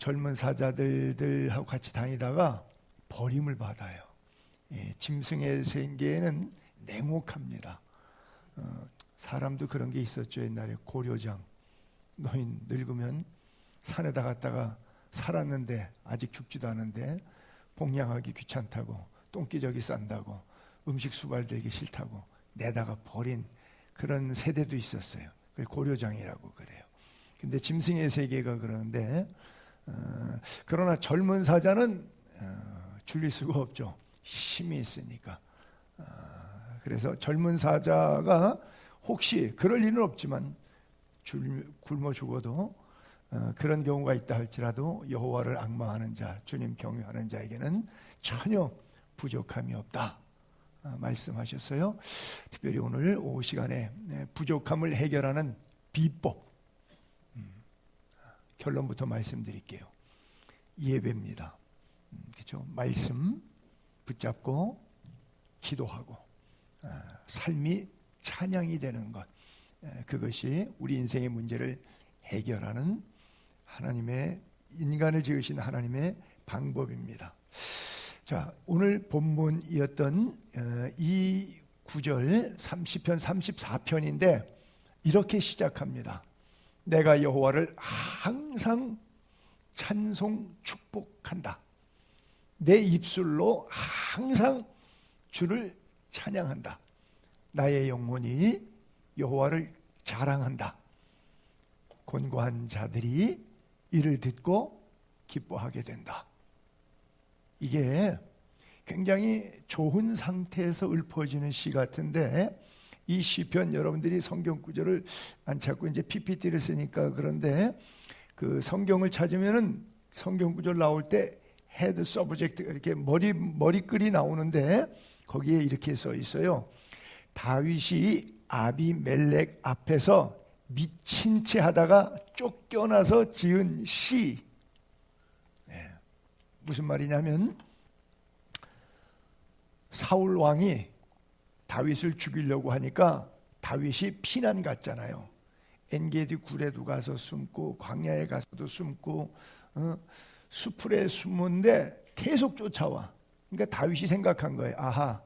젊은 사자들하고 같이 다니다가 버림을 받아요. 짐승의 생계에는 냉혹합니다. 사람도 그런 게 있었죠. 옛날에 고려장 노인 늙으면 산에다 갔다가 살았는데 아직 죽지도 않은데 봉양하기 귀찮다고 똥기저귀 싼다고 음식 수발되기 싫다고 내다가 버린 그런 세대도 있었어요. 그걸 고려장이라고 그래요. 근데 짐승의 세계가 그러는데 그러나 젊은 사자는 줄일 수가 없죠. 힘이 있으니까. 그래서 젊은 사자가 혹시 그럴 일은 없지만 굶어 죽어도 그런 경우가 있다 할지라도 여호와를 앙망하는 자, 주님 경외하는 자에게는 전혀 부족함이 없다 말씀하셨어요. 특별히 오늘 오후 시간에 부족함을 해결하는 비법 결론부터 말씀드릴게요. 예배입니다. 그렇죠? 말씀 붙잡고 기도하고 삶이 찬양이 되는 것, 그것이 우리 인생의 문제를 해결하는 하나님의, 인간을 지으신 하나님의 방법입니다. 자, 오늘 본문이었던 이 구절 30편 34편인데 이렇게 시작합니다. 내가 여호와를 항상 찬송 축복한다. 내 입술로 항상 주를 찬양한다. 나의 영혼이 여호와를 자랑한다. 곤고한 자들이 이를 듣고 기뻐하게 된다. 이게 굉장히 좋은 상태에서 읊어지는 시 같은데 이 시편 여러분들이 성경 구절을 안 찾고 이제 PPT를 쓰니까 그런데 그 성경을 찾으면은 성경 구절 나올 때 헤드 서브젝트 이렇게 머리글이 나오는데 거기에 이렇게 써 있어요. 다윗이 아비멜렉 앞에서 미친 채 하다가 쫓겨나서 지은 시. 무슨 말이냐면 사울 왕이 다윗을 죽이려고 하니까 다윗이 피난 갔잖아요. 엔게디 굴에도 가서 숨고 광야에 가서도 숨고 수풀에 숨는데 계속 쫓아와. 그러니까 다윗이 생각한 거예요. 아하,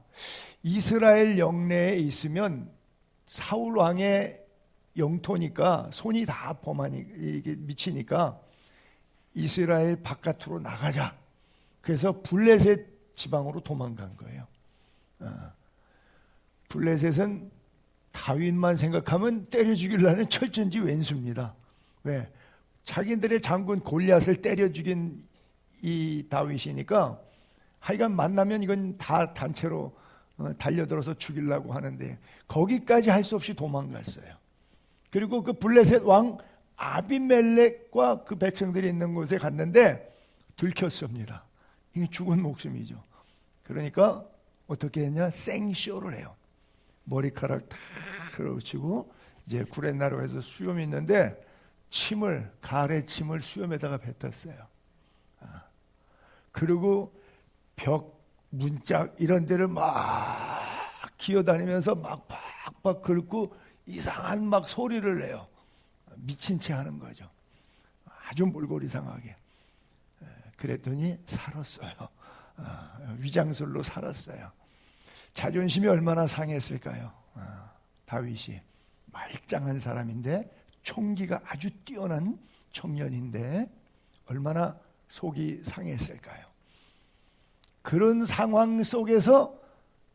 이스라엘 영내에 있으면 사울 왕의 영토니까 손이 다 범하니 이게 미치니까 이스라엘 바깥으로 나가자. 그래서 블레셋 지방으로 도망간 거예요. 블레셋은 다윗만 생각하면 때려 죽이려는 철전지 왼수입니다. 왜? 자기들의 장군 골리앗을 때려 죽인 이 다윗이니까 하여간 만나면 이건 다 단체로 달려들어서 죽이려고 하는데 거기까지 할 수 없이 도망갔어요. 그리고 그 블레셋 왕 아비멜렉과 그 백성들이 있는 곳에 갔는데 들켰습니다. 이게 죽은 목숨이죠. 그러니까 어떻게 했냐? 생쇼를 해요. 머리카락 다 그러치고 이제 구렛나루에서 수염이 있는데 가래 침을 수염에다가 뱉었어요. 그리고 벽, 문짝 이런 데를 막 기어다니면서 막 팍팍 긁고 이상한 막 소리를 내요. 미친 채 하는 거죠. 아주 몰골 이상하게. 그랬더니 살았어요. 위장술로 살았어요. 자존심이 얼마나 상했을까요? 다윗이 말짱한 사람인데 총기가 아주 뛰어난 청년인데 얼마나 속이 상했을까요? 그런 상황 속에서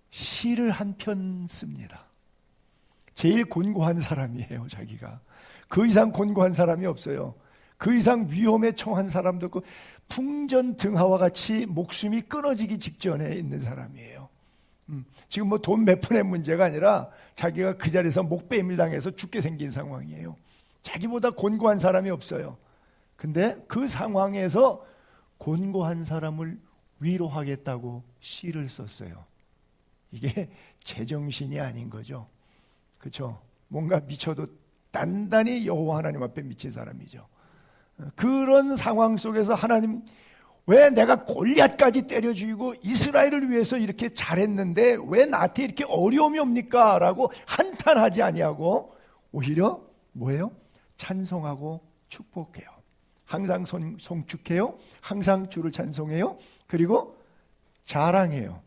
시를 한 편 씁니다. 제일 곤고한 사람이에요. 자기가 그 이상 곤고한 사람이 없어요. 그 이상 위험에 처한 사람도 없고 풍전등하와 같이 목숨이 끊어지기 직전에 있는 사람이에요. 지금 뭐 돈 몇 푼의 문제가 아니라 자기가 그 자리에서 목베임을 당해서 죽게 생긴 상황이에요. 자기보다 곤고한 사람이 없어요. 근데 그 상황에서 곤고한 사람을 위로하겠다고 시를 썼어요. 이게 제정신이 아닌 거죠. 그렇죠? 뭔가 미쳐도 단단히 여호와 하나님 앞에 미친 사람이죠. 그런 상황 속에서 하나님, 왜 내가 골리앗까지 때려 죽이고 이스라엘을 위해서 이렇게 잘했는데 왜 나한테 이렇게 어려움이 옵니까? 라고 한탄하지 아니하고 오히려 뭐예요? 찬송하고 축복해요. 항상 송축해요. 항상 주를 찬송해요. 그리고 자랑해요.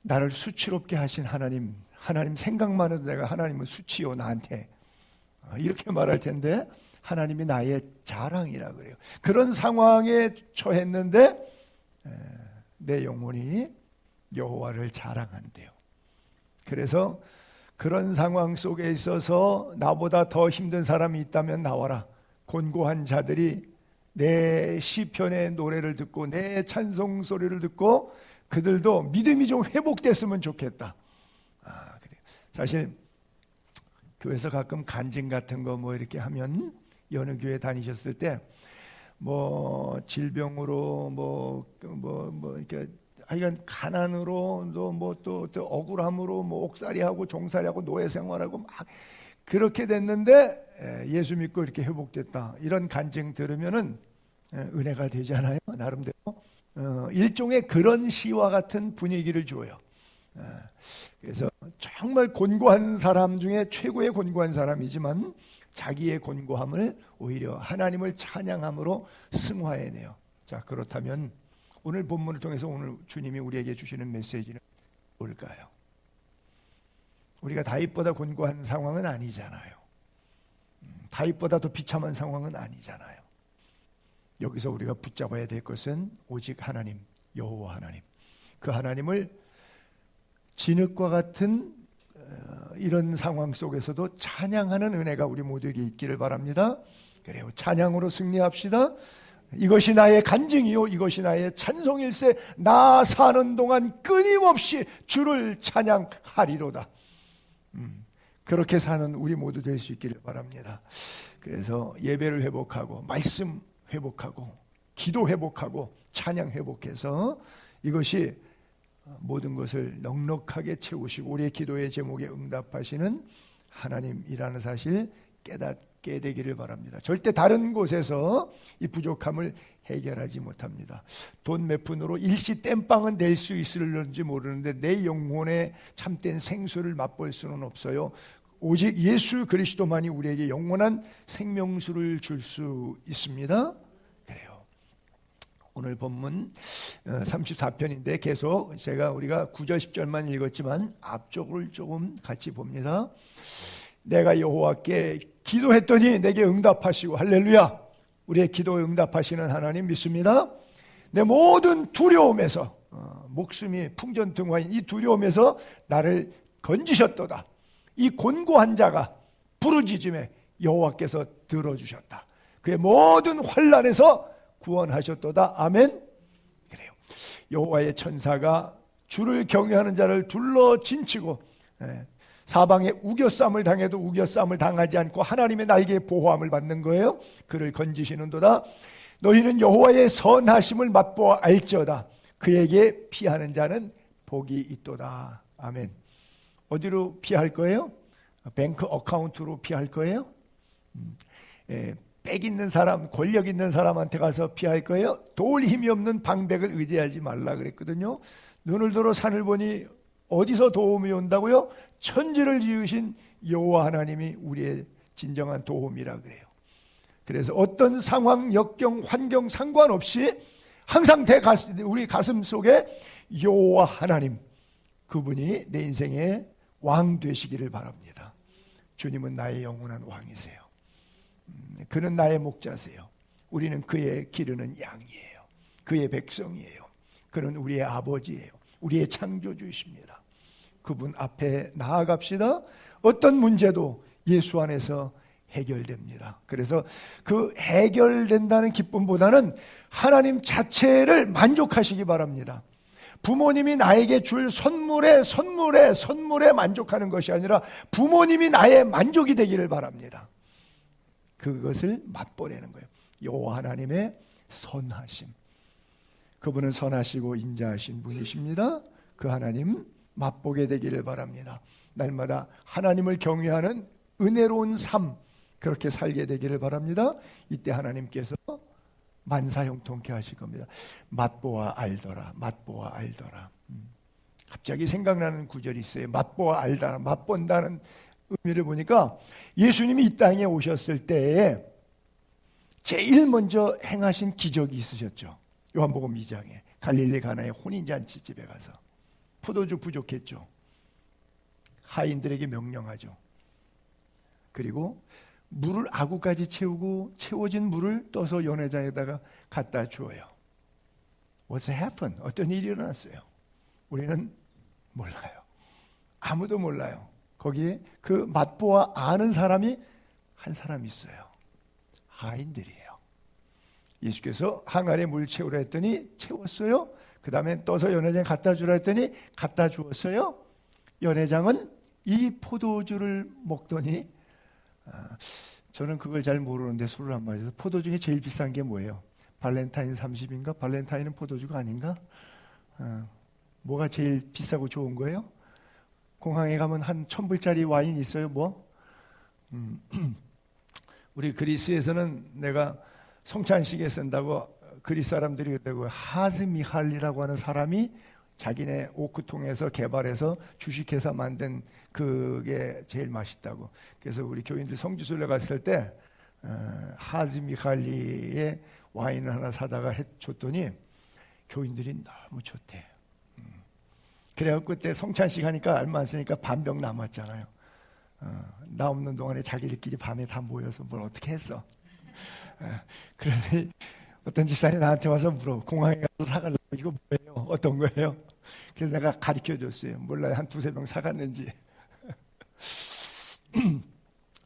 나를 수치롭게 하신 하나님 생각만 해도 내가 하나님은 수치요 나한테 이렇게 말할 텐데 하나님이 나의 자랑이라 그래요. 그런 상황에 처했는데 내 영혼이 여호와를 자랑한대요. 그래서 그런 상황 속에 있어서 나보다 더 힘든 사람이 있다면 나와라. 곤고한 자들이 내 시편의 노래를 듣고 내 찬송 소리를 듣고 그들도 믿음이 좀 회복됐으면 좋겠다. 그래. 사실 교회에서 가끔 간증 같은 거 뭐 이렇게 하면 여느 교회 다니셨을 때 뭐 질병으로 이렇게 하여간 가난으로 또 억울함으로 뭐 옥살이하고 종살이하고 노예 생활하고 막 그렇게 됐는데 예수 믿고 이렇게 회복됐다. 이런 간증 들으면은 은혜가 되잖아요. 나름대로 일종의 그런 시와 같은 분위기를 줘요. 그래서 정말 곤고한 사람 중에 최고의 곤고한 사람이지만 자기의 곤고함을 오히려 하나님을 찬양함으로 승화해내요. 자, 그렇다면 오늘 본문을 통해서 오늘 주님이 우리에게 주시는 메시지는 뭘까요? 우리가 다윗보다 곤고한 상황은 아니잖아요. 다윗보다 더 비참한 상황은 아니잖아요. 여기서 우리가 붙잡아야 될 것은 오직 하나님, 여호와 하나님. 그 하나님을 진흙과 같은 이런 상황 속에서도 찬양하는 은혜가 우리 모두에게 있기를 바랍니다. 그래요. 찬양으로 승리합시다. 이것이 나의 간증이요 이것이 나의 찬송일세. 나 사는 동안 끊임없이 주를 찬양하리로다. 그렇게 사는 우리 모두 될 수 있기를 바랍니다. 그래서 예배를 회복하고 말씀 회복하고 기도 회복하고 찬양 회복해서 이것이 모든 것을 넉넉하게 채우시고 우리의 기도의 제목에 응답하시는 하나님이라는 사실 깨닫게 되기를 바랍니다. 절대 다른 곳에서 이 부족함을 해결하지 못합니다. 돈 몇 푼으로 일시 땜빵은 낼 수 있을지 모르는데 내 영혼의 참된 생수를 맛볼 수는 없어요. 오직 예수 그리스도만이 우리에게 영원한 생명수를 줄 수 있습니다. 그래요. 오늘 본문 34편인데 계속 우리가 9절 10절만 읽었지만 앞쪽을 조금 같이 봅니다. 내가 여호와께 기도했더니 내게 응답하시고 할렐루야. 우리의 기도에 응답하시는 하나님 믿습니다. 내 모든 두려움에서 목숨이 풍전등화인 이 두려움에서 나를 건지셨도다. 이 곤고한 자가 부르짖음에 여호와께서 들어주셨다. 그의 모든 환난에서 구원하셨도다. 아멘. 그래요. 여호와의 천사가 주를 경외하는 자를 둘러 진치고 사방에 우겨쌈을 당해도 우겨쌈을 당하지 않고 하나님의 날개에 보호함을 받는 거예요. 그를 건지시는도다. 너희는 여호와의 선하심을 맛보아 알지어다. 그에게 피하는 자는 복이 있도다. 아멘. 어디로 피할 거예요? 뱅크 어카운트로 피할 거예요? 빽 있는 사람, 권력 있는 사람한테 가서 피할 거예요? 도울 힘이 없는 방백을 의지하지 말라 그랬거든요. 눈을 들어 산을 보니 어디서 도움이 온다고요? 천지를 지으신 여호와 하나님이 우리의 진정한 도움이라 그래요. 그래서 어떤 상황, 역경, 환경 상관없이 항상 우리 가슴 속에 여호와 하나님, 그분이 내 인생의 왕 되시기를 바랍니다. 주님은 나의 영원한 왕이세요. 그는 나의 목자세요. 우리는 그의 기르는 양이에요. 그의 백성이에요. 그는 우리의 아버지예요. 우리의 창조주이십니다. 그분 앞에 나아갑시다. 어떤 문제도 예수 안에서 해결됩니다. 그래서 그 해결된다는 기쁨보다는 하나님 자체를 만족하시기 바랍니다. 부모님이 나에게 줄 선물에 만족하는 것이 아니라 부모님이 나의 만족이 되기를 바랍니다. 그것을 맛보려는 거예요. 여호와 하나님의 선하심. 그분은 선하시고 인자하신 분이십니다. 그 하나님 맛보게 되기를 바랍니다. 날마다 하나님을 경외하는 은혜로운 삶, 그렇게 살게 되기를 바랍니다. 이때 하나님께서 만사형통케 하실 겁니다. 맛보아 알더라. 맛보아 알더라. 갑자기 생각나는 구절이 있어요. 맛보아 알더라. 맛본다는 의미를 보니까 예수님이 이 땅에 오셨을 때에 제일 먼저 행하신 기적이 있으셨죠. 요한복음 2장에 갈릴리 가나의 혼인잔치 집에 가서 포도주 부족했죠. 하인들에게 명령하죠. 그리고 물을 아구까지 채우고 채워진 물을 떠서 연회장에다가 갖다 주어요. What's happened? 어떤 일이 일어났어요? 우리는 몰라요. 아무도 몰라요. 거기에 그 맛보아 아는 사람이 한 사람 있어요. 하인들이에요. 예수께서 항아리에 물 채우라 했더니 채웠어요. 그 다음에 떠서 연회장에 갖다 주라 했더니 갖다 주었어요. 연회장은 이 포도주를 먹더니 저는 그걸 잘 모르는데 술을 안 마셔서 포도 중에 제일 비싼 게 뭐예요? 발렌타인 30인가? 발렌타인은 포도주가 아닌가? 뭐가 제일 비싸고 좋은 거예요? 공항에 가면 한 1,000불짜리 와인 있어요 뭐? 우리 그리스에서는 내가 성찬식에 쓴다고 그리스 사람들이 그러고 하즈미할리라고 하는 사람이 자기네 오크통에서 개발해서 주식해서 만든 그게 제일 맛있다고. 그래서 우리 교인들 성지순례 갔을 때 하즈미할리의 와인을 하나 사다가 줬더니 교인들이 너무 좋대. 그래갖고 그때 성찬식 하니까 얼마 안 쓰니까 반병 남았잖아요. 나 없는 동안에 자기들끼리 밤에 다 모여서 뭘 어떻게 했어. 그러더니 어떤 집사람이 나한테 와서 물어. 공항에 가서 사가려고. 이거 뭐예요? 어떤 거예요? 그래서 내가 가르쳐 줬어요. 몰라요. 한 2-3병 사갔는지.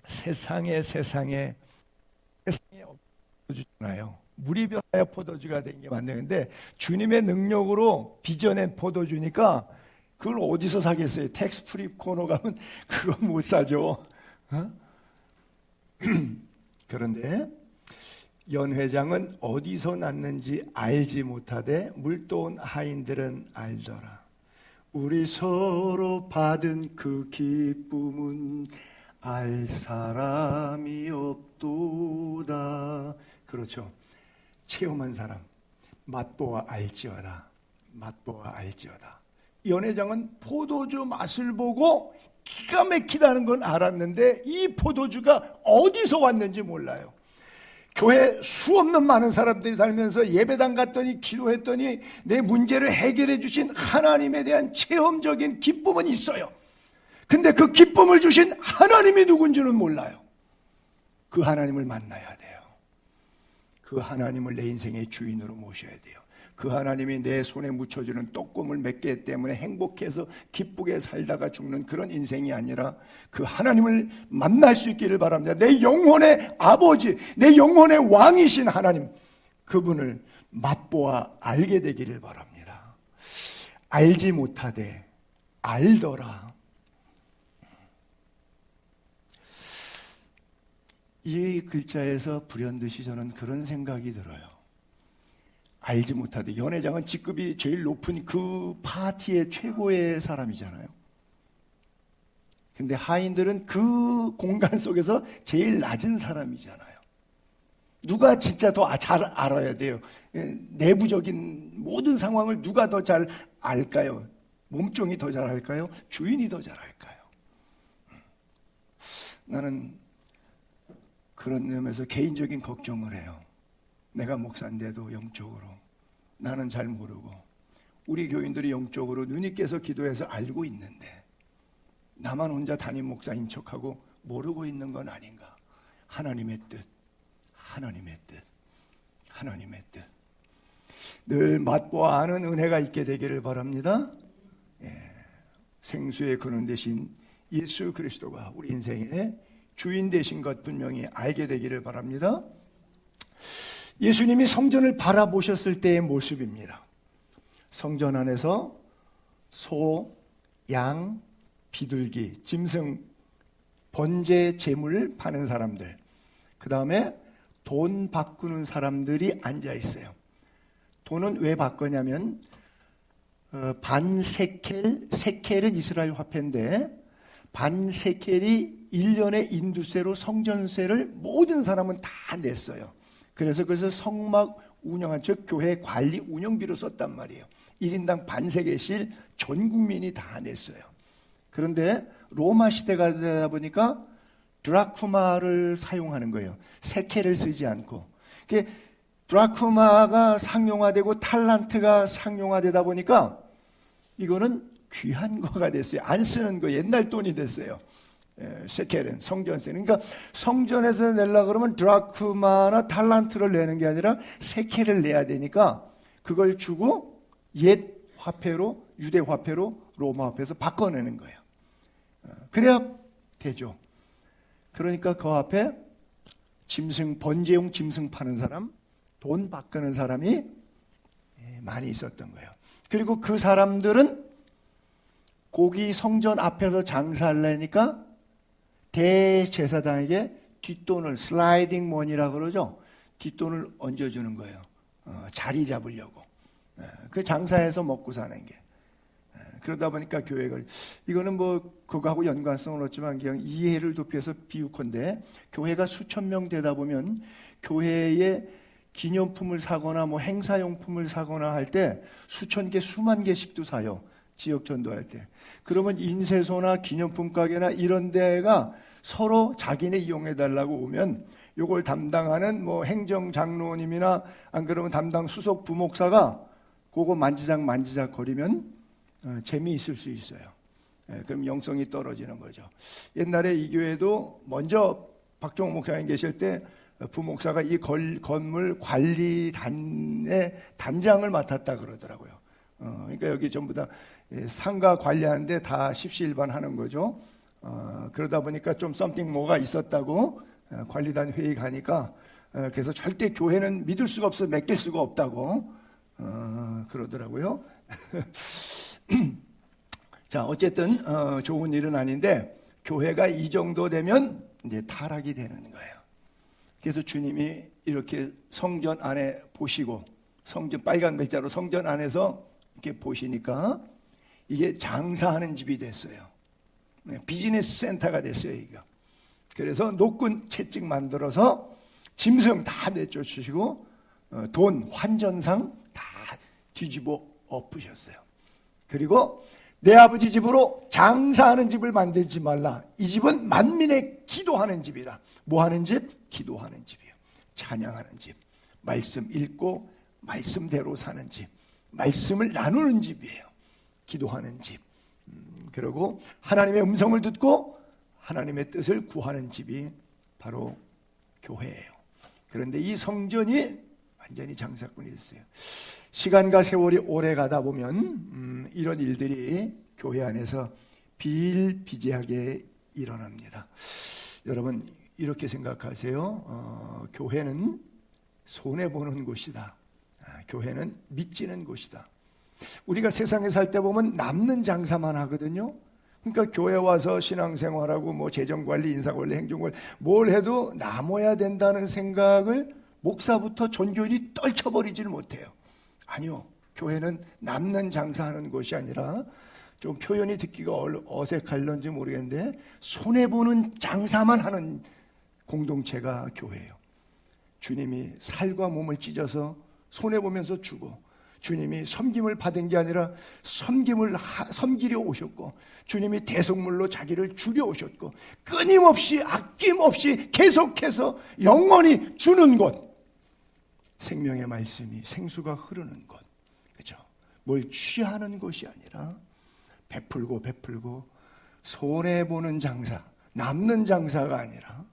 세상에 포도주잖아요. 물이 변하여 포도주가 된 게 맞는데 주님의 능력으로 빚어낸 포도주니까 그걸 어디서 사겠어요? 텍스 프리 코너 가면 그거 못 사죠. 그런데 연회장은 어디서 났는지 알지 못하되 물도온 하인들은 알더라. 우리 서로 받은 그 기쁨은 알 사람이 없도다. 그렇죠. 체험한 사람 맛보아 알지어다. 맛보아 알지어다. 연회장은 포도주 맛을 보고 기가 막히다는 건 알았는데 이 포도주가 어디서 왔는지 몰라요. 교회 수없는 많은 사람들이 살면서 예배당 갔더니 기도했더니 내 문제를 해결해 주신 하나님에 대한 체험적인 기쁨은 있어요. 근데 그 기쁨을 주신 하나님이 누군지는 몰라요. 그 하나님을 만나야 돼요. 그 하나님을 내 인생의 주인으로 모셔야 돼요. 그 하나님이 내 손에 묻혀주는 떡고물 몇 개 때문에 행복해서 기쁘게 살다가 죽는 그런 인생이 아니라 그 하나님을 만날 수 있기를 바랍니다. 내 영혼의 아버지, 내 영혼의 왕이신 하나님, 그분을 맛보아 알게 되기를 바랍니다. 알지 못하되 알더라. 이 글자에서 불현듯이 저는 그런 생각이 들어요. 알지 못하되, 연회장은 직급이 제일 높은 그 파티의 최고의 사람이잖아요. 근데 하인들은 그 공간 속에서 제일 낮은 사람이잖아요. 누가 진짜 더 잘 알아야 돼요? 내부적인 모든 상황을 누가 더 잘 알까요? 몸종이 더 잘 알까요? 주인이 더 잘 알까요? 나는 그런 점에서 개인적인 걱정을 해요. 내가 목사인데도 영적으로 나는 잘 모르고 우리 교인들이 영적으로 눈이 깨서 기도해서 알고 있는데 나만 혼자 담임 목사인 척하고 모르고 있는 건 아닌가. 하나님의 뜻, 하나님의 뜻, 하나님의 뜻. 늘 맛보아 아는 은혜가 있게 되기를 바랍니다. 생수의 근원 되신 예수 그리스도가 우리 인생의 주인 되신 것 분명히 알게 되기를 바랍니다. 예수님이 성전을 바라보셨을 때의 모습입니다. 성전 안에서 소, 양, 비둘기, 짐승, 번제 제물을 파는 사람들, 그 다음에 돈 바꾸는 사람들이 앉아 있어요. 돈은 왜 바꾸냐면 반 세켈, 세켈은 이스라엘 화폐인데 반 세켈이 1년의 인두세로 성전세를 모든 사람은 다 냈어요. 그래서 그것을 성막 운영한 즉 교회 관리 운영비로 썼단 말이에요. 1인당 반 세겔씩 전 국민이 다 냈어요. 그런데 로마 시대가 되다 보니까 드라쿠마를 사용하는 거예요. 세켈을 쓰지 않고. 그게 드라크마가 상용화되고 탈란트가 상용화되다 보니까 이거는 귀한 거가 됐어요. 안 쓰는 거, 옛날 돈이 됐어요. 세켈은, 성전세. 그러니까 성전에서 내려고 그러면 드라크마나 탈란트를 내는 게 아니라 세켈을 내야 되니까 그걸 주고 옛 화폐로, 유대 화폐로 로마 화폐에서 바꿔내는 거예요. 그래야 되죠. 그러니까 그 앞에 짐승, 번제용 짐승 파는 사람, 돈 바꾸는 사람이 많이 있었던 거예요. 그리고 그 사람들은 고기 성전 앞에서 장사하려니까 대제사장에게 뒷돈을, 슬라이딩 머니라고 그러죠. 뒷돈을 얹어주는 거예요. 자리 잡으려고. 그 장사해서 먹고 사는 게. 그러다 보니까 교회가, 이거는 뭐 그거하고 연관성은 없지만 그냥 이해를 돕기 위해서 비유컨대, 교회가 수천 명 되다 보면 교회에 기념품을 사거나 뭐 행사용품을 사거나 할 때 수천 개, 수만 개씩도 사요. 지역 전도할 때. 그러면 인쇄소나 기념품 가게나 이런 데가 서로 자기네 이용해 달라고 오면 요걸 담당하는 뭐 행정장로님이나 안 그러면 담당 수석 부목사가 그거 만지작 거리면 재미있을 수 있어요. 그럼 영성이 떨어지는 거죠. 옛날에 이 교회도 먼저 박종호 목사님 계실 때 부목사가 이 건물 관리단의 단장을 맡았다 그러더라고요. 그러니까 여기 전부 다 상가 관리하는데 다 십시일반 하는 거죠. 그러다 보니까 좀 썸띵 뭐가 있었다고 관리단 회의 가니까 그래서 절대 교회는 믿을 수가 없어, 맡길 수가 없다고 그러더라고요. 자, 어쨌든 좋은 일은 아닌데 교회가 이 정도 되면 이제 타락이 되는 거예요. 그래서 주님이 이렇게 성전 안에 보시고, 성전 빨간 글자로 성전 안에서 이렇게 보시니까 이게 장사하는 집이 됐어요. 비즈니스 센터가 됐어요, 이거. 그래서 노끈 채찍 만들어서 짐승 다 내쫓으시고 돈, 환전상 다 뒤집어 엎으셨어요. 그리고 내 아버지 집으로 장사하는 집을 만들지 말라. 이 집은 만민의 기도하는 집이다. 뭐 하는 집? 기도하는 집이에요. 찬양하는 집. 말씀 읽고 말씀대로 사는 집. 말씀을 나누는 집이에요. 기도하는 집. 그리고 하나님의 음성을 듣고 하나님의 뜻을 구하는 집이 바로 교회예요. 그런데 이 성전이 완전히 장사꾼이 됐어요. 시간과 세월이 오래 가다 보면 이런 일들이 교회 안에서 비일비재하게 일어납니다. 여러분 이렇게 생각하세요. 교회는 손해보는 곳이다. 교회는 믿지는 곳이다. 우리가 세상에 살 때 보면 남는 장사만 하거든요. 그러니까 교회 와서 신앙생활하고 뭐 재정관리, 인사관리, 행정관리 뭘 해도 남아야 된다는 생각을 목사부터 전교인이 떨쳐버리지를 못해요. 아니요. 교회는 남는 장사하는 곳이 아니라, 좀 표현이 듣기가 어색할런지 모르겠는데 손해보는 장사만 하는 공동체가 교회예요. 주님이 살과 몸을 찢어서 손해보면서 주고, 주님이 섬김을 받은 게 아니라 섬기려 오셨고, 주님이 대속물로 자기를 주려 오셨고, 끊임없이 아낌없이 계속해서 영원히 주는 곳, 생명의 말씀이 생수가 흐르는 곳, 그렇죠? 뭘 취하는 것이 아니라 베풀고 손해보는 장사, 남는 장사가 아니라,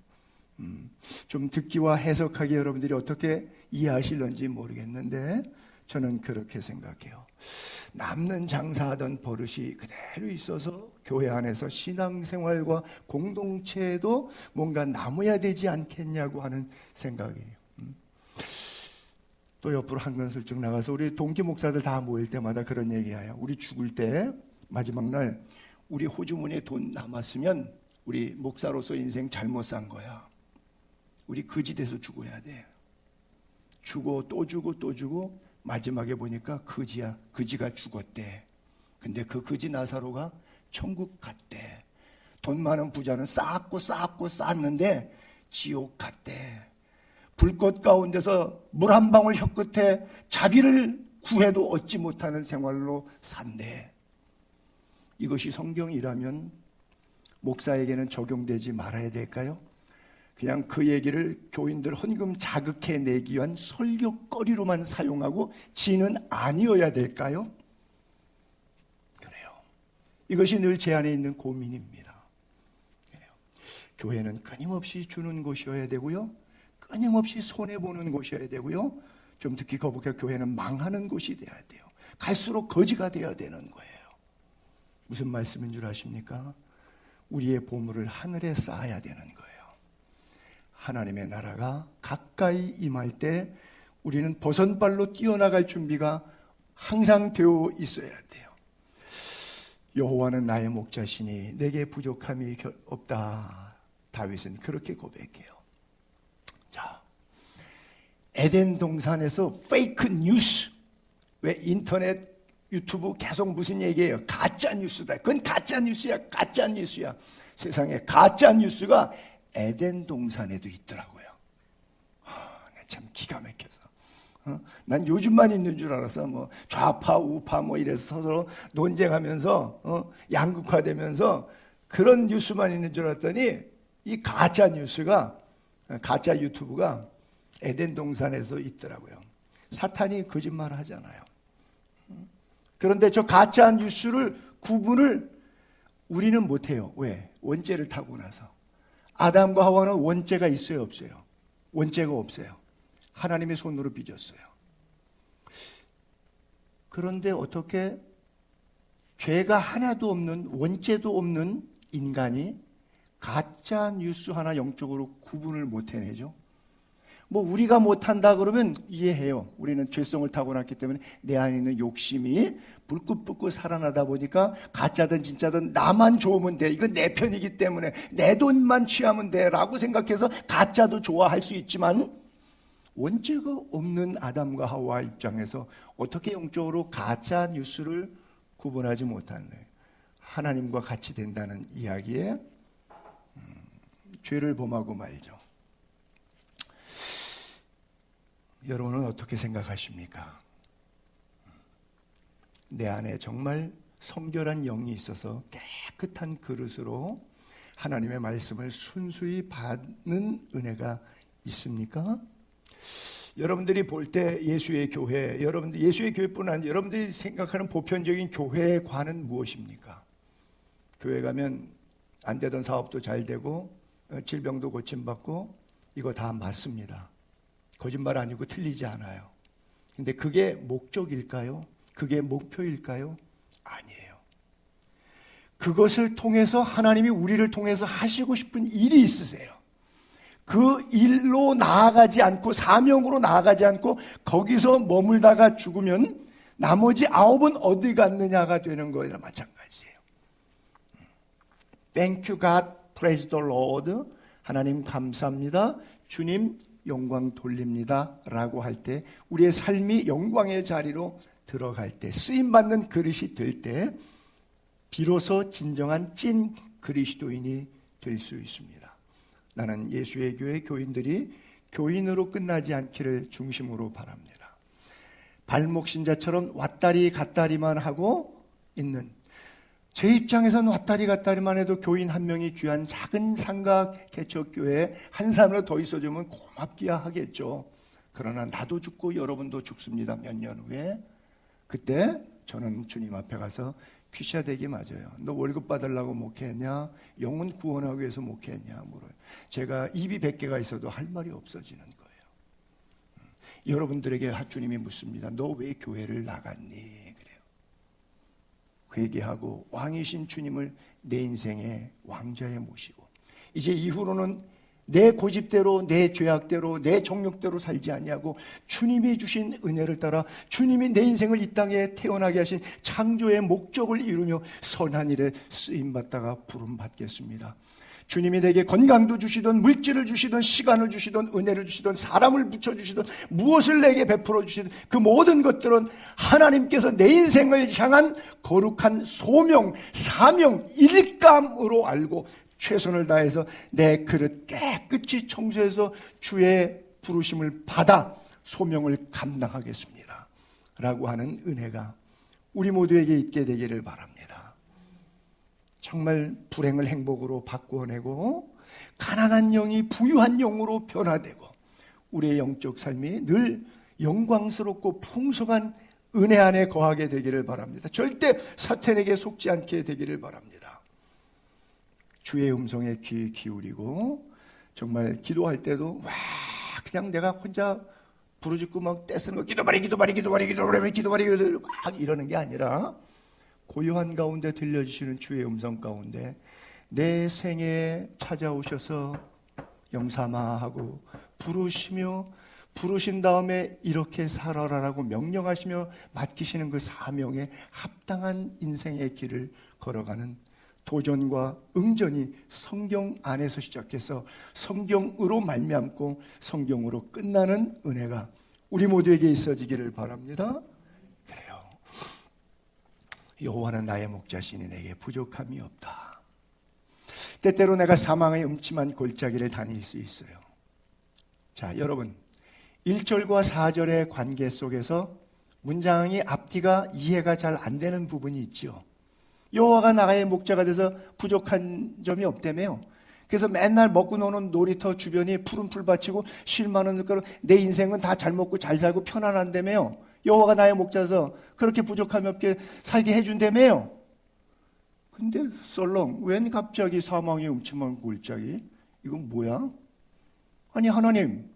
좀 듣기와 해석하기 여러분들이 어떻게 이해하실런지 모르겠는데 저는 그렇게 생각해요. 남는 장사하던 버릇이 그대로 있어서 교회 안에서 신앙생활과 공동체에도 뭔가 남아야 되지 않겠냐고 하는 생각이에요. 또 옆으로 한 건 슬쩍 나가서 우리 동기 목사들 다 모일 때마다 그런 얘기해요. 우리 죽을 때 마지막 날 우리 호주머니에 돈 남았으면 우리 목사로서 인생 잘못 산 거야. 우리 거지 돼서 죽어야 돼. 주고 또 주고 마지막에 보니까 거지가 죽었대. 근데 그 거지 나사로가 천국 갔대. 돈 많은 부자는 쌓았고 쌓았는데 지옥 갔대. 불꽃 가운데서 물 한 방울 혀끝에 자비를 구해도 얻지 못하는 생활로 산대. 이것이 성경이라면 목사에게는 적용되지 말아야 될까요? 그냥 그 얘기를 교인들 헌금 자극해내기 위한 설교거리로만 사용하고 지는 아니어야 될까요? 그래요. 이것이 늘 제 안에 있는 고민입니다. 그래요. 교회는 끊임없이 주는 곳이어야 되고요, 끊임없이 손해보는 곳이어야 되고요, 좀 특히 거북해 교회는 망하는 곳이 돼야 돼요. 갈수록 거지가 되어야 되는 거예요. 무슨 말씀인 줄 아십니까? 우리의 보물을 하늘에 쌓아야 되는 거예요. 하나님의 나라가 가까이 임할 때 우리는 버선발로 뛰어나갈 준비가 항상 되어 있어야 돼요. 여호와는 나의 목자시니 내게 부족함이 없다. 다윗은 그렇게 고백해요. 자, 에덴 동산에서 페이크 뉴스, 왜 인터넷 유튜브 계속 무슨 얘기예요? 가짜 뉴스다. 그건 가짜 뉴스야, 가짜 뉴스야. 세상에 가짜 뉴스가 에덴 동산에도 있더라고요. 참 기가 막혀서. 난 요즘만 있는 줄 알았어. 뭐 좌파 우파 뭐 이래서 서로 논쟁하면서 양극화되면서 그런 뉴스만 있는 줄 알았더니 이 가짜 뉴스가, 가짜 유튜브가 에덴 동산에서 있더라고요. 사탄이 거짓말 하잖아요. 그런데 저 가짜 뉴스를 구분을 우리는 못해요. 왜? 원죄를 타고 나서. 아담과 하와는 원죄가 있어요, 없어요? 원죄가 없어요. 하나님의 손으로 빚었어요. 그런데 어떻게 죄가 하나도 없는, 원죄도 없는 인간이 가짜 뉴스 하나 영적으로 구분을 못 해내죠? 뭐 우리가 못한다 그러면 이해해요. 우리는 죄성을 타고났기 때문에 내 안에 있는 욕심이 불긋불긋 살아나다 보니까 가짜든 진짜든 나만 좋으면 돼, 이건 내 편이기 때문에 내 돈만 취하면 돼 라고 생각해서 가짜도 좋아할 수 있지만, 원죄가 없는 아담과 하와 입장에서 어떻게 영적으로 가짜 뉴스를 구분하지 못하는, 하나님과 같이 된다는 이야기에 죄를 범하고 말죠. 여러분은 어떻게 생각하십니까? 내 안에 정말 성결한 영이 있어서 깨끗한 그릇으로 하나님의 말씀을 순수히 받는 은혜가 있습니까? 여러분들이 볼 때 예수의 교회, 여러분들 예수의 교회뿐 아니라 여러분들이 생각하는 보편적인 교회의 관은 무엇입니까? 교회 가면 안 되던 사업도 잘 되고 질병도 고침받고, 이거 다 맞습니다. 거짓말 아니고 틀리지 않아요. 근데 그게 목적일까요? 그게 목표일까요? 아니에요. 그것을 통해서 하나님이 우리를 통해서 하시고 싶은 일이 있으세요. 그 일로 나아가지 않고, 사명으로 나아가지 않고 거기서 머물다가 죽으면 나머지 9은 어디 갔느냐가 되는 거나 마찬가지예요. Thank you God, praise the Lord. 하나님 감사합니다, 주님 영광 돌립니다 라고 할 때, 우리의 삶이 영광의 자리로 들어갈 때, 쓰임받는 그릇이 될 때 비로소 진정한 찐 그리스도인이 될 수 있습니다. 나는 예수의 교회 교인들이 교인으로 끝나지 않기를 중심으로 바랍니다. 발목신자처럼 왔다리 갔다리만 하고 있는, 제 입장에서는 왔다리 갔다리만 해도 교인 한 명이 귀한 작은 삼각 개척교회에 한 사람이라도 더 있어주면 고맙기야 하겠죠. 그러나 나도 죽고 여러분도 죽습니다. 몇 년 후에. 그때 저는 주님 앞에 가서 퀴샤되기 맞아요. 너 월급 받으려고 목회했냐? 영혼 구원하기 위해서 목회했냐? 물어요. 제가 입이 100개가 있어도 할 말이 없어지는 거예요. 여러분들에게 주님이 묻습니다. 너 왜 교회를 나갔니? 회개하고 왕이신 주님을 내 인생의 왕자에 모시고, 이제 이후로는 내 고집대로, 내 죄악대로, 내 정욕대로 살지 아니하고 주님이 주신 은혜를 따라 주님이 내 인생을 이 땅에 태어나게 하신 창조의 목적을 이루며 선한 일에 쓰임받다가 부름받겠습니다. 주님이 내게 건강도 주시던, 물질을 주시던, 시간을 주시던, 은혜를 주시던, 사람을 붙여주시던, 무엇을 내게 베풀어 주시던 그 모든 것들은 하나님께서 내 인생을 향한 거룩한 소명, 사명, 일감으로 알고 최선을 다해서 내 그릇 깨끗이 청소해서 주의 부르심을 받아 소명을 감당하겠습니다 라고 하는 은혜가 우리 모두에게 있게 되기를 바랍니다. 정말 불행을 행복으로 바꾸어내고 가난한 영이 부유한 영으로 변화되고 우리의 영적 삶이 늘 영광스럽고 풍성한 은혜 안에 거하게 되기를 바랍니다. 절대 사탄에게 속지 않게 되기를 바랍니다. 주의 음성에 귀 기울이고 정말 기도할 때도 와 그냥 내가 혼자 부르짖고 막 떼쓰는 거 기도바리 막 이러는 게 아니라 고요한 가운데 들려주시는 주의 음성 가운데 내 생에 찾아오셔서 영삼아 하고 부르시며 부르신 다음에 이렇게 살아라라고 명령하시며 맡기시는 그 사명에 합당한 인생의 길을 걸어가는 도전과 응전이 성경 안에서 시작해서 성경으로 말미암고 성경으로 끝나는 은혜가 우리 모두에게 있어지기를 바랍니다. 그래요. 여호와는 나의 목자시니 내게 부족함이 없다. 때때로 내가 사망의 음침한 골짜기를 다닐 수 있어요. 자, 여러분 1절과 4절의 관계 속에서 문장이 앞뒤가 이해가 잘 안 되는 부분이 있죠. 여호와가 나의 목자가 돼서 부족한 점이 없다며요. 그래서 맨날 먹고 노는 놀이터 주변이 푸른 풀밭이고 쉴 만한 거로 내 인생은 다 잘 먹고 잘 살고 편안한다며요. 여호와가 나의 목자라서 그렇게 부족함이 없게 살게 해준다며요. 근데 썰렁 웬 갑자기 사망의 음침한 골짜기? 이건 뭐야? 아니 하나님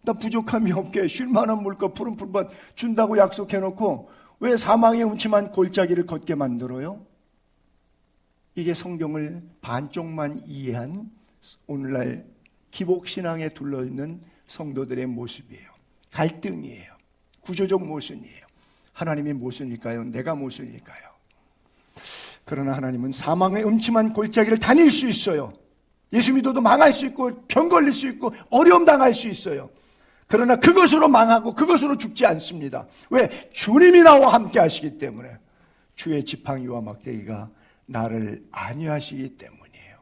나 부족함이 없게 쉴 만한 물과 푸른 풀밭 준다고 약속해놓고 왜 사망의 음침한 골짜기를 걷게 만들어요? 이게 성경을 반쪽만 이해한 오늘날 기복신앙에 둘러있는 성도들의 모습이에요. 갈등이에요. 구조적 모순이에요. 하나님이 모순일까요? 내가 모순일까요? 그러나 하나님은 사망의 음침한 골짜기를 다닐 수 있어요. 예수 믿어도 망할 수 있고 병 걸릴 수 있고 어려움 당할 수 있어요. 그러나 그것으로 망하고 그것으로 죽지 않습니다. 왜? 주님이 나와 함께 하시기 때문에. 주의 지팡이와 막대기가 나를 안위하시기 때문이에요.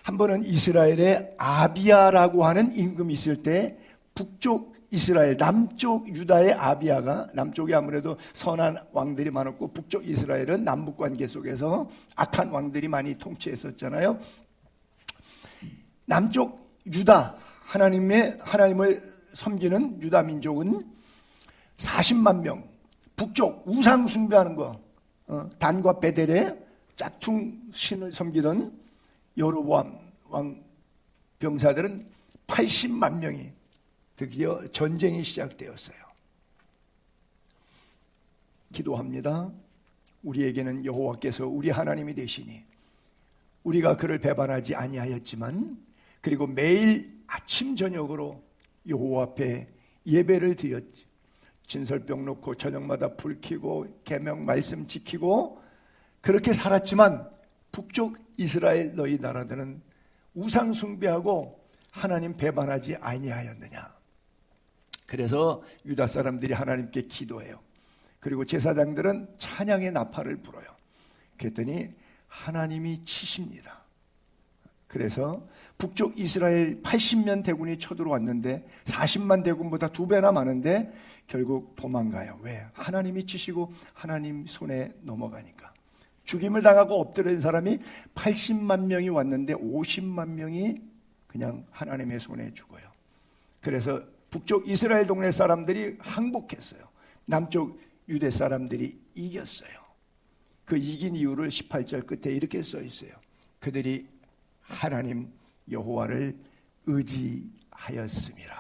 한 번은 이스라엘에 아비야라고 하는 임금이 있을 때 북쪽 이스라엘, 남쪽 유다의 아비야가, 남쪽에 아무래도 선한 왕들이 많았고 북쪽 이스라엘은 남북 관계 속에서 악한 왕들이 많이 통치했었잖아요. 남쪽 유다, 하나님을 섬기는 유다 민족은 40만 명, 북쪽 우상 숭배하는 거, 단과 베델에 짝퉁 신을 섬기던 여로보암 왕 병사들은 80만 명이 드디어 전쟁이 시작되었어요. 기도합니다. 우리에게는 여호와께서 우리 하나님이 되시니 우리가 그를 배반하지 아니하였지만 그리고 매일 아침 저녁으로 여호와 앞에 예배를 드렸지. 진설병 놓고 저녁마다 불 켜고 계명 말씀 지키고 그렇게 살았지만 북쪽 이스라엘 너희 나라들은 우상 숭배하고 하나님 배반하지 아니하였느냐. 그래서 유다 사람들이 하나님께 기도해요. 그리고 제사장들은 찬양의 나팔을 불어요. 그랬더니 하나님이 치십니다. 그래서 북쪽 이스라엘 80만 대군이 쳐들어왔는데 40만 대군보다 2배나 많은데 결국 도망가요. 왜? 하나님이 치시고 하나님 손에 넘어가니까. 죽임을 당하고 엎드린 사람이 80만 명이 왔는데 50만 명이 그냥 하나님의 손에 죽어요. 그래서 북쪽 이스라엘 동네 사람들이 항복했어요. 남쪽 유대 사람들이 이겼어요. 그 이긴 이유를 18절 끝에 이렇게 써 있어요. 그들이 하나님 여호와를 의지하였음이라.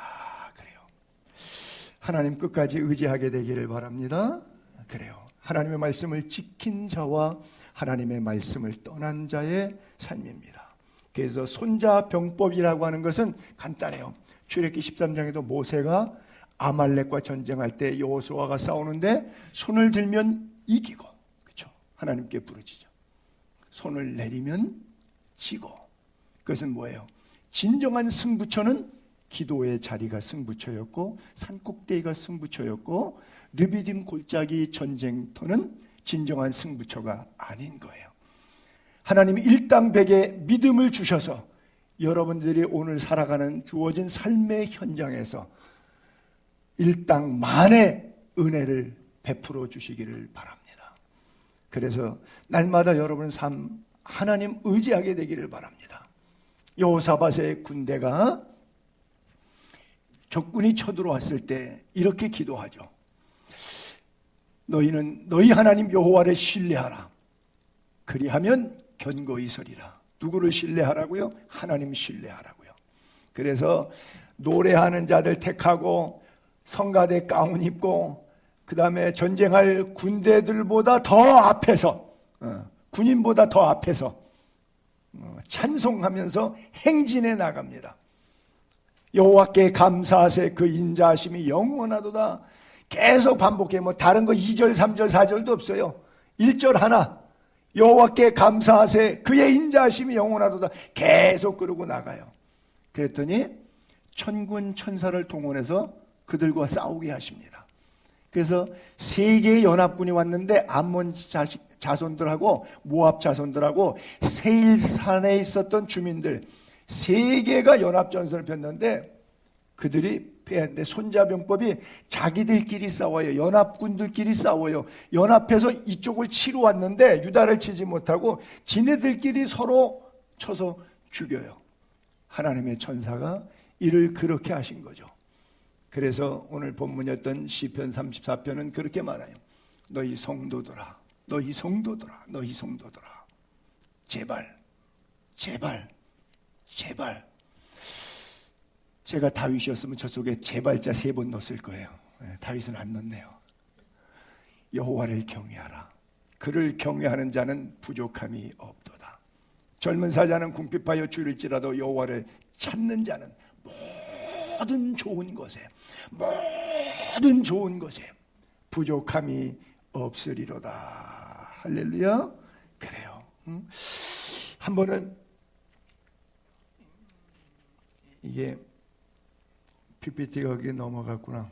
그래요. 하나님 끝까지 의지하게 되기를 바랍니다. 그래요. 하나님의 말씀을 지킨 자와 하나님의 말씀을 떠난 자의 삶입니다. 그래서 손자병법이라고 하는 것은 간단해요. 출애굽기 13장에도 모세가 아말렉과 전쟁할 때 여호수아가 싸우는데 손을 들면 이기고, 그렇죠? 하나님께 부르짖죠. 손을 내리면 지고. 그것은 뭐예요? 진정한 승부처는 기도의 자리가 승부처였고 산꼭대기가 승부처였고 르비딤 골짜기 전쟁터는 진정한 승부처가 아닌 거예요. 하나님이 일당백의 믿음을 주셔서 여러분들이 오늘 살아가는 주어진 삶의 현장에서 일당만의 은혜를 베풀어 주시기를 바랍니다. 그래서 날마다 여러분 삶 하나님 의지하게 되기를 바랍니다. 여호사밧의 군대가 적군이 쳐들어왔을 때 이렇게 기도하죠. 너희는 너희 하나님 여호와를 신뢰하라. 그리하면 견고히 서리라. 누구를 신뢰하라고요? 하나님 신뢰하라고요. 그래서 노래하는 자들 택하고 성가대 가운 입고 그 다음에 전쟁할 군대들보다 더 앞에서 군인보다 더 앞에서 찬송하면서 행진해 나갑니다. 여호와께 감사하세 그 인자하심이 영원하도다. 계속 반복해. 다른 거 2절 3절 4절도 없어요. 1절 하나 여호와께 감사하세 그의 인자하심이 영원하도다. 계속 그러고 나가요. 그랬더니 천군 천사를 동원해서 그들과 싸우게 하십니다. 그래서 세 개의 연합군이 왔는데 암몬 자손들하고 모압 자손들하고 세일산에 있었던 주민들 세 개가 연합전선을 폈는데 그들이 패했는데 손자병법이 자기들끼리 싸워요. 연합군들끼리 싸워요. 연합해서 이쪽을 치러 왔는데 유다를 치지 못하고 지네들끼리 서로 쳐서 죽여요. 하나님의 천사가 이를 그렇게 하신 거죠. 그래서 오늘 본문이었던 시편 34편은 그렇게 말해요. 너희 성도들아, 너희 성도들아, 너희 성도들아, 제발, 제발, 제발. 제가 다윗이었으면 저 속에 제발자 3번 넣었을 거예요. 다윗은 안 넣네요. 여호와를 경외하라. 그를 경외하는 자는 부족함이 없도다. 젊은 사자는 궁핍하여 줄일지라도 여호와를 찾는 자는 모든 좋은 것에 부족함이 없으리로다. 할렐루야. 그래요. 한 번은 이게 PPT가 거기에 넘어갔구나.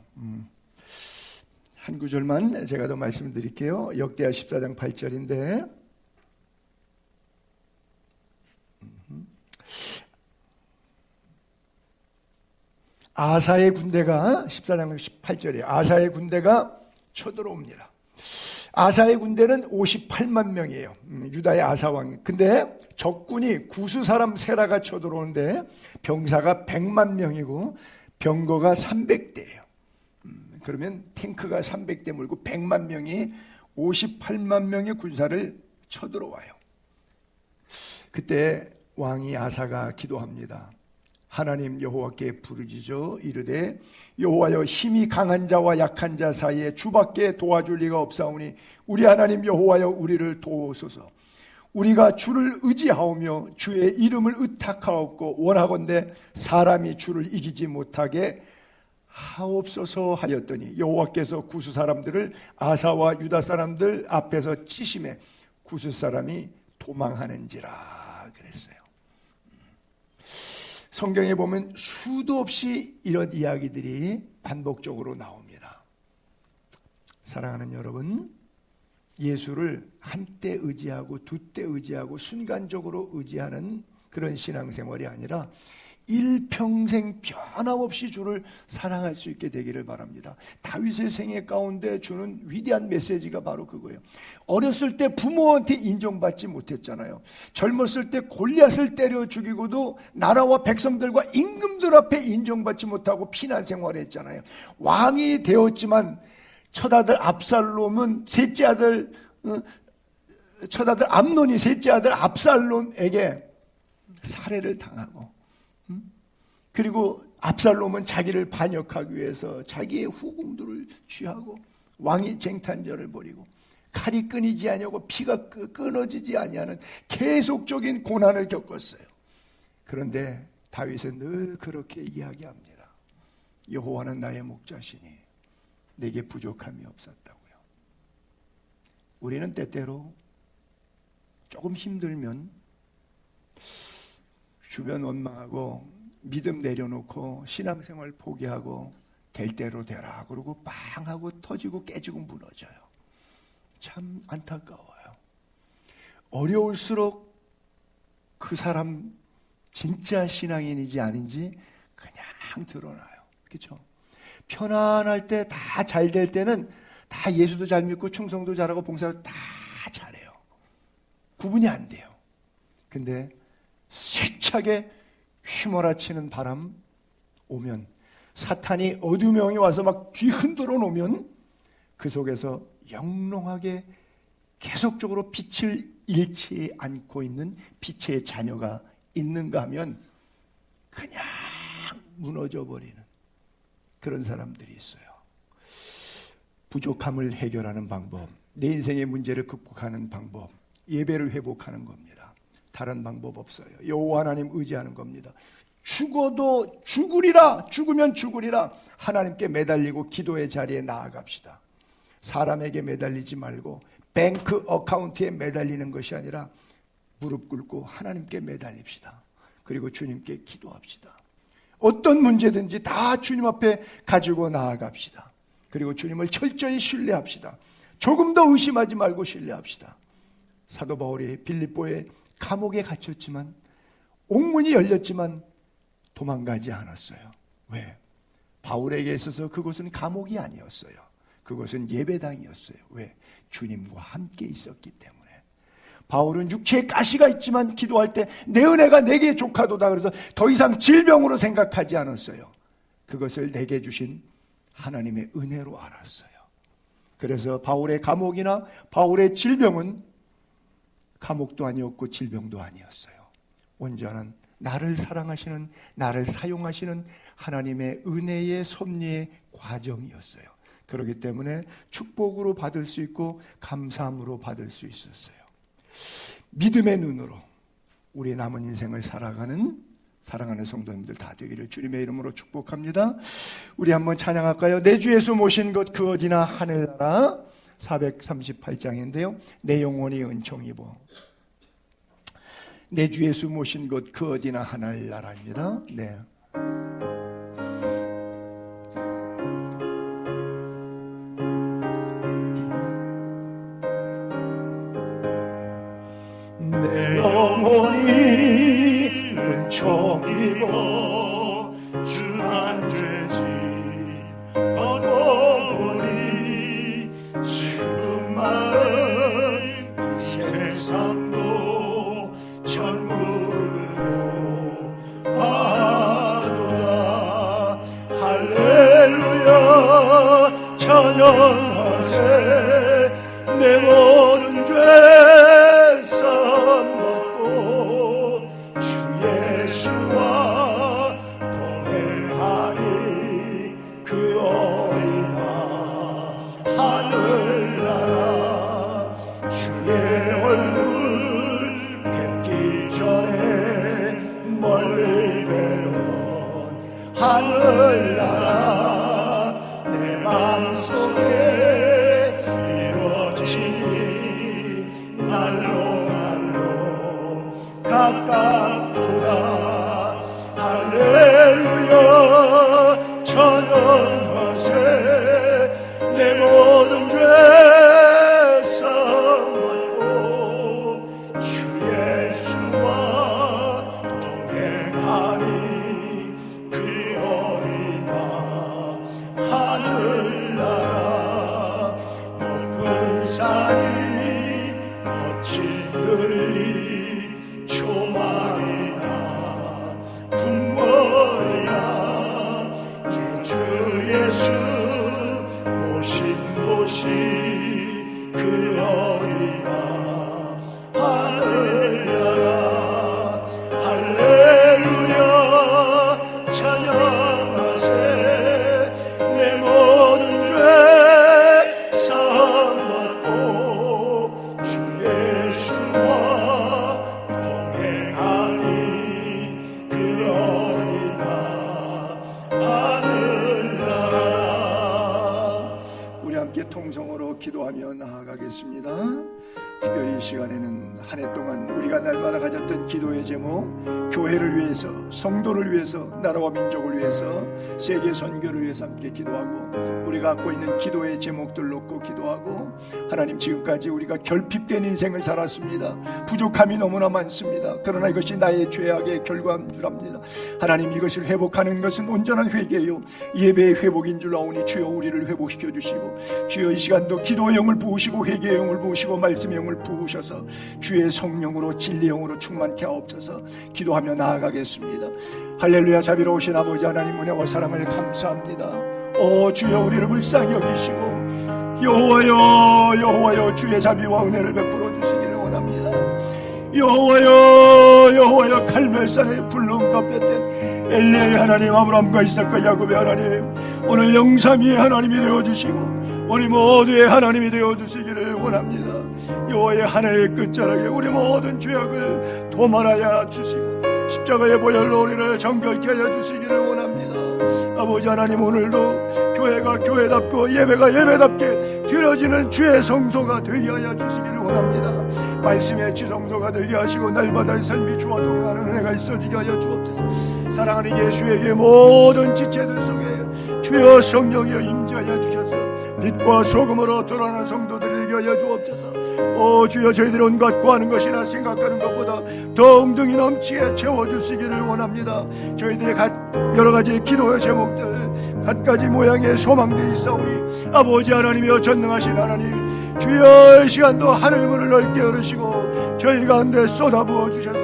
한 구절만 제가 더 말씀드릴게요. 역대하 14장 8절인데 아사의 군대가 14장 18절이에요. 아사의 군대가 쳐들어옵니다. 아사의 군대는 58만 명이에요. 유다의 아사왕이. 근데 적군이 구수 사람 세라가 쳐들어오는데 병사가 100만 명이고 병거가 300대예요. 그러면 탱크가 300대 몰고 100만 명이 58만 명의 군사를 쳐들어와요. 그때 왕이 아사가 기도합니다. 하나님 여호와께 부르짖어 이르되 여호와여 힘이 강한 자와 약한 자 사이에 주밖에 도와줄 리가 없사오니 우리 하나님 여호와여 우리를 도우소서. 우리가 주를 의지하오며 주의 이름을 의탁하옵고 원하건대 사람이 주를 이기지 못하게 하옵소서 하였더니 여호와께서 구스 사람들을 아사와 유다 사람들 앞에서 치심해 구스 사람이 도망하는지라 그랬어요. 성경에 보면 수도 없이 이런 이야기들이 반복적으로 나옵니다. 사랑하는 여러분, 예수를 한때 의지하고 두때 의지하고 순간적으로 의지하는 그런 신앙생활이 아니라 일평생 변함없이 주를 사랑할 수 있게 되기를 바랍니다. 다윗의 생애 가운데 주는 위대한 메시지가 바로 그거예요. 어렸을 때 부모한테 인정받지 못했잖아요. 젊었을 때 골리앗을 때려 죽이고도 나라와 백성들과 임금들 앞에 인정받지 못하고 피난 생활했잖아요. 왕이 되었지만 첫아들 압살롬은 셋째 아들 첫아들 암논이 셋째 아들 압살롬에게 살해를 당하고 그리고 압살롬은 자기를 반역하기 위해서 자기의 후궁들을 취하고 왕이 쟁탄전을 벌이고 칼이 끊이지 아니하고 피가 끊어지지 아니하는 계속적인 고난을 겪었어요. 그런데 다윗은 늘 그렇게 이야기합니다. 여호와는 나의 목자시니 내게 부족함이 없었다고요. 우리는 때때로 조금 힘들면 주변 원망하고 믿음 내려놓고 신앙생활 포기하고 될 대로 되라 그러고 빵 하고 터지고 깨지고 무너져요. 참 안타까워요. 어려울수록 그 사람 진짜 신앙인인지 아닌지 그냥 드러나요. 그렇죠? 편안할 때 다 잘 될 때는 다 예수도 잘 믿고 충성도 잘하고 봉사도 다 잘해요. 구분이 안 돼요. 근데 세차게 휘몰아치는 바람 오면, 사탄이 어둠의 영이 와서 막 뒤흔들어 놓으면 그 속에서 영롱하게 계속적으로 빛을 잃지 않고 있는 빛의 자녀가 있는가 하면 그냥 무너져 버리는 그런 사람들이 있어요. 부족함을 해결하는 방법, 내 인생의 문제를 극복하는 방법, 예배를 회복하는 겁니다. 다른 방법 없어요. 여호와 하나님 의지하는 겁니다. 죽어도 죽으리라, 죽으면 죽으리라, 하나님께 매달리고 기도의 자리에 나아갑시다. 사람에게 매달리지 말고 뱅크 어카운트에 매달리는 것이 아니라 무릎 꿇고 하나님께 매달립시다. 그리고 주님께 기도합시다. 어떤 문제든지 다 주님 앞에 가지고 나아갑시다. 그리고 주님을 철저히 신뢰합시다. 조금 더 의심하지 말고 신뢰합시다. 사도 바울이 빌립보의 감옥에 갇혔지만, 옥문이 열렸지만 도망가지 않았어요. 왜? 바울에게 있어서 그곳은 감옥이 아니었어요. 그것은 예배당이었어요. 왜? 주님과 함께 있었기 때문에. 바울은 육체에 가시가 있지만 기도할 때 내 은혜가 내게 족하도다, 그래서 더 이상 질병으로 생각하지 않았어요. 그것을 내게 주신 하나님의 은혜로 알았어요. 그래서 바울의 감옥이나 바울의 질병은 감옥도 아니었고 질병도 아니었어요. 온전한 나를 사랑하시는, 나를 사용하시는 하나님의 은혜의 섭리의 과정이었어요. 그렇기 때문에 축복으로 받을 수 있고 감사함으로 받을 수 있었어요. 믿음의 눈으로 우리 남은 인생을 살아가는 사랑하는 성도님들 다 되기를 주님의 이름으로 축복합니다. 우리 한번 찬양할까요? 내 주 예수 모신 것 그 어디나 하늘나라, 438장인데요 내 영혼이 은총 입어. 내 주 예수 모신 것 그 어디나 하늘나라입니다. 네. 내 영혼이 은총 입어 주 안 죄지 걷고 보니 슬픈 마음 이 세상도 천국으로 가도다. 할렐루야 찬양하세. 내 모든 죄 하늘나라 내 마음속에 이루어지니 날로 날로 가깝도다. 할렐루야 찬양하세. 내 모든 죄 삼았고 주 예수와 동행하니 하늘나라 높은 산이 거친 들이 조망이나 궁궐이나 주 예수 모신 곳이 그 어디나 하늘나라. 할렐루야 찬양하세. 내 모든 죄 사함받고 주 예수와 동행하니 그 어디나 하늘나라. 우리 함께 통성으로 기도하며 나아가겠습니다. 특별히 이 시간에는 한 해 동안 우리가 날마다 가졌던 기도의 제목, 교회를 위해서, 성도를 위해서, 나라와 민족을 위해서, 세계 선교를 위해서 함께 기도하고, 우리가 갖고 있는 기도의 제목들 놓고 기도하고, 하나님 지금까지 우리가 결핍된 인생을 살았습니다. 부족함이 너무나 많습니다. 그러나 이것이 나의 죄악의 결과인 줄 압니다. 하나님 이것을 회복하는 것은 온전한 회개요 예배의 회복인 줄 아오니 주여 우리를 회복시켜 주시고, 주여 이 시간도 기도의 영을 부으시고 회개의 영을 부으시고 말씀의 영을 영을 부으셔서 주의 성령으로 진리 영으로 충만케 하옵소서. 기도하며 나아가겠습니다. 할렐루야. 자비로우신 아버지 하나님, 은혜와 사랑을 감사합니다. 주여, 우리를 불쌍히 여기시고 여호와여, 여호와여, 주의 자비와 은혜를 베풀어 주시기를 원합니다. 여호와여, 여호와여, 갈멜산에 불로 응답했던 엘리야의 하나님, 아브라함과 이삭과 야곱의 하나님, 오늘 영삼위의 하나님이 되어주시고 우리 모두의 하나님이 되어주시기를 원합니다. 여호와의 하늘의 끝자락에 우리 모든 죄악을 도말하여 주시고 십자가의 보혈로 우리를 정결케 하여 주시기를 원합니다. 아버지 하나님, 오늘도 교회가 교회답고 예배가 예배답게 드려지는 주의 성소가 되게 하여 주시기를 원합니다. 말씀의 지성소가 되게 하시고 날마다의 삶이 주와 동행하는 은혜가 있어지게 하여 주옵소서. 사랑하는 예수에게 모든 지체들 속에 주여 성령이여 임재하여 주셔서 빛과 소금으로 드러나는 성도들이 되게 하여 주옵소서. 주여, 저희들이 온갖 구하는 것이나 생각하는 것보다 더 웅덩이 넘치게 채워주시기를 원합니다. 저희들의 여러 가지 기도의 제목들, 갖가지 모양의 소망들이 있사오니 아버지 하나님이여 전능하신 하나님, 주여 이 시간도 하늘문을 넓게 열으시고 저희 가운데 쏟아부어 주셔서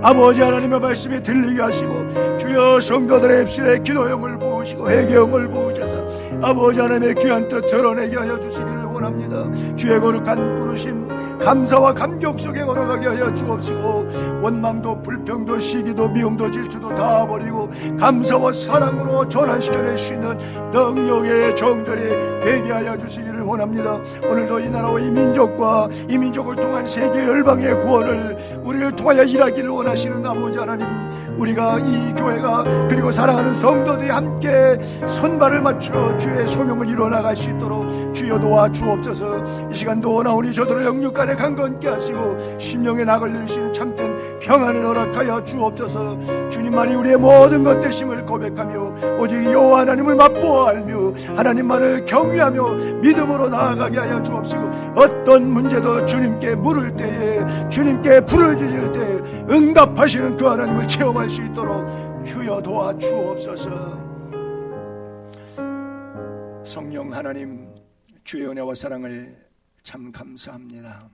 아버지 하나님의 말씀이 들리게 하시고 주여 성도들의 입술에 기도형을 부으시고 회개형을 부으셔서 아버지 하나님의 귀한 뜻 드러내게 하여 주시기를 원합니다. 주의 거룩한 부르심 감사와 감격 속에 걸어가게 하여 주옵시고 원망도 불평도 시기도 미움도 질투도 다 버리고 감사와 사랑으로 전환시켜낼 수 있는 능력의 정들이 되게 하여 주시기를 원합니다. 오늘도 이 나라와 이 민족과 이 민족을 통한 세계 열방의 구원을 우리를 통하여 일하기를 원하시는 아버지 하나님, 우리가 이 교회가 그리고 사랑하는 성도들이 함께 손발을 맞추어 주의 소명을 이뤄나갈 수 있도록 주여 도와주옵소서. 이 시간도 나오니 저들을 영육간에 강건케 하시고 심령에 낙을 내리시는 참된 평안을 허락하여 주옵소서. 주님만이 우리의 모든 것 되심을 고백하며 오직 여호와 하나님을 맛보아 알며 하나님만을 경외하며 믿음으로 나아가게 하여 주옵시고 어떤 문제도 주님께 물을 때에 주님께 부르짖을 때 응답하시는 그 하나님을 체험할 수 있도록 주여 도와주옵소서. 성령 하나님, 주의 은혜와 사랑을 참 감사합니다.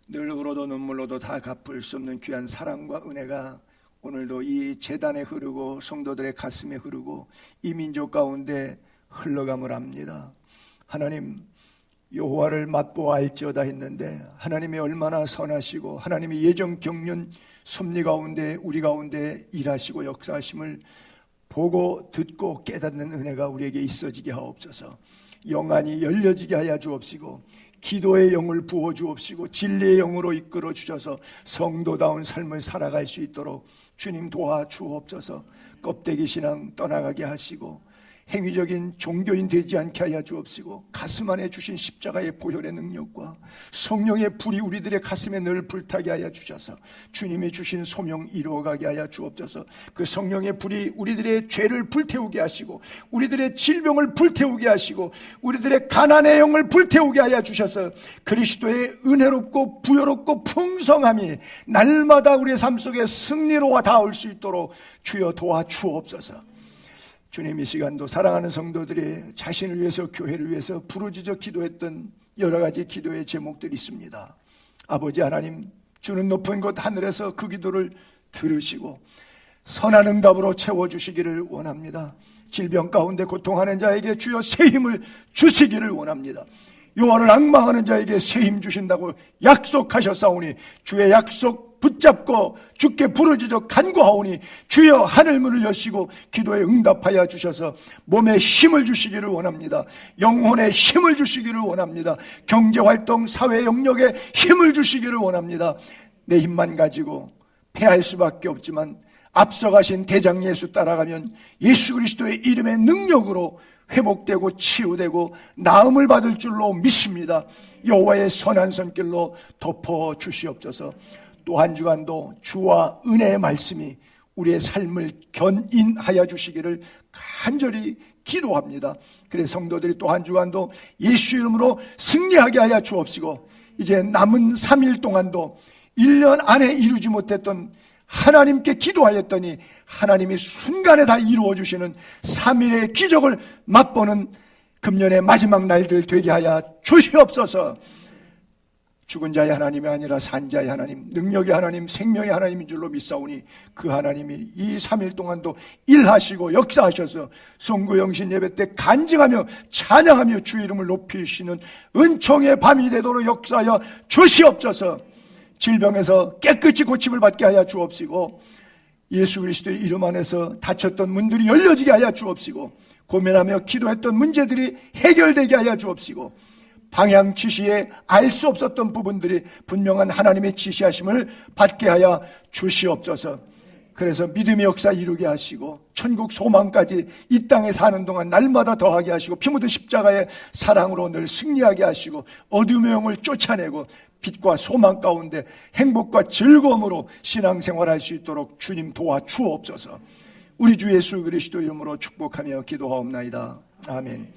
늘 울어도 눈물로도 다 갚을 수 없는 귀한 사랑과 은혜가 오늘도 이 제단에 흐르고 성도들의 가슴에 흐르고 이 민족 가운데 흘러감을 합니다. 하나님, 여호와를 맛보아 알지어다 했는데 하나님이 얼마나 선하시고 하나님이 예정 경륜 섭리 가운데 우리 가운데 일하시고 역사하심을 보고 듣고 깨닫는 은혜가 우리에게 있어지게 하옵소서. 영안이 열려지게 하여 주옵시고 기도의 영을 부어 주옵시고 진리의 영으로 이끌어 주셔서 성도다운 삶을 살아갈 수 있도록 주님 도와주옵소서. 껍데기 신앙 떠나가게 하시고 행위적인 종교인 되지 않게 하여 주옵시고 가슴 안에 주신 십자가의 보혈의 능력과 성령의 불이 우리들의 가슴에 늘 불타게 하여 주셔서 주님이 주신 소명 이루어가게 하여 주옵소서. 그 성령의 불이 우리들의 죄를 불태우게 하시고 우리들의 질병을 불태우게 하시고 우리들의 가난의 영을 불태우게 하여 주셔서 그리스도의 은혜롭고 부여롭고 풍성함이 날마다 우리의 삶 속에 승리로 닿을 수 있도록 주여 도와주옵소서. 주님, 이 시간도 사랑하는 성도들이 자신을 위해서 교회를 위해서 부르짖어 기도했던 여러 가지 기도의 제목들이 있습니다. 아버지 하나님, 주는 높은 곳 하늘에서 그 기도를 들으시고 선한 응답으로 채워주시기를 원합니다. 질병 가운데 고통하는 자에게 주여 새 힘을 주시기를 원합니다. 영혼을 앙망하는 자에게 새 힘 주신다고 약속하셨사오니 주의 약속 붙잡고 주께 부르짖어 간구하오니 주여 하늘문을 여시고 기도에 응답하여 주셔서 몸에 힘을 주시기를 원합니다. 영혼에 힘을 주시기를 원합니다. 경제활동 사회 영역에 힘을 주시기를 원합니다. 내 힘만 가지고 패할 수밖에 없지만 앞서가신 대장 예수 따라가면 예수 그리스도의 이름의 능력으로 회복되고 치유되고 나음을 받을 줄로 믿습니다. 여호와의 선한 손길로 덮어 주시옵소서. 또 한 주간도 주와 은혜의 말씀이 우리의 삶을 견인하여 주시기를 간절히 기도합니다. 그래서 성도들이 또 한 주간도 예수 이름으로 승리하게 하여 주옵시고 이제 남은 3일 동안도 1년 안에 이루지 못했던 하나님께 기도하였더니 하나님이 순간에 다 이루어 주시는 3일의 기적을 맛보는 금년의 마지막 날들 되게 하여 주시옵소서. 죽은 자의 하나님이 아니라 산 자의 하나님, 능력의 하나님, 생명의 하나님인 줄로 믿사오니 그 하나님이 이 3일 동안도 일하시고 역사하셔서 성구영신 예배 때 간증하며 찬양하며 주의 이름을 높이시는 은총의 밤이 되도록 역사하여 주시옵소서. 질병에서 깨끗이 고침을 받게 하여 주옵시고, 예수 그리스도의 이름 안에서 닫혔던 문들이 열려지게 하여 주옵시고, 고민하며 기도했던 문제들이 해결되게 하여 주옵시고, 방향 지시에 알 수 없었던 부분들이 분명한 하나님의 지시하심을 받게 하여 주시옵소서. 그래서 믿음의 역사 이루게 하시고 천국 소망까지 이 땅에 사는 동안 날마다 더하게 하시고 피 묻은 십자가의 사랑으로 늘 승리하게 하시고 어둠의 영을 쫓아내고 빛과 소망 가운데 행복과 즐거움으로 신앙생활할 수 있도록 주님 도와주옵소서. 우리 주 예수 그리스도 이름으로 축복하며 기도하옵나이다. 아멘.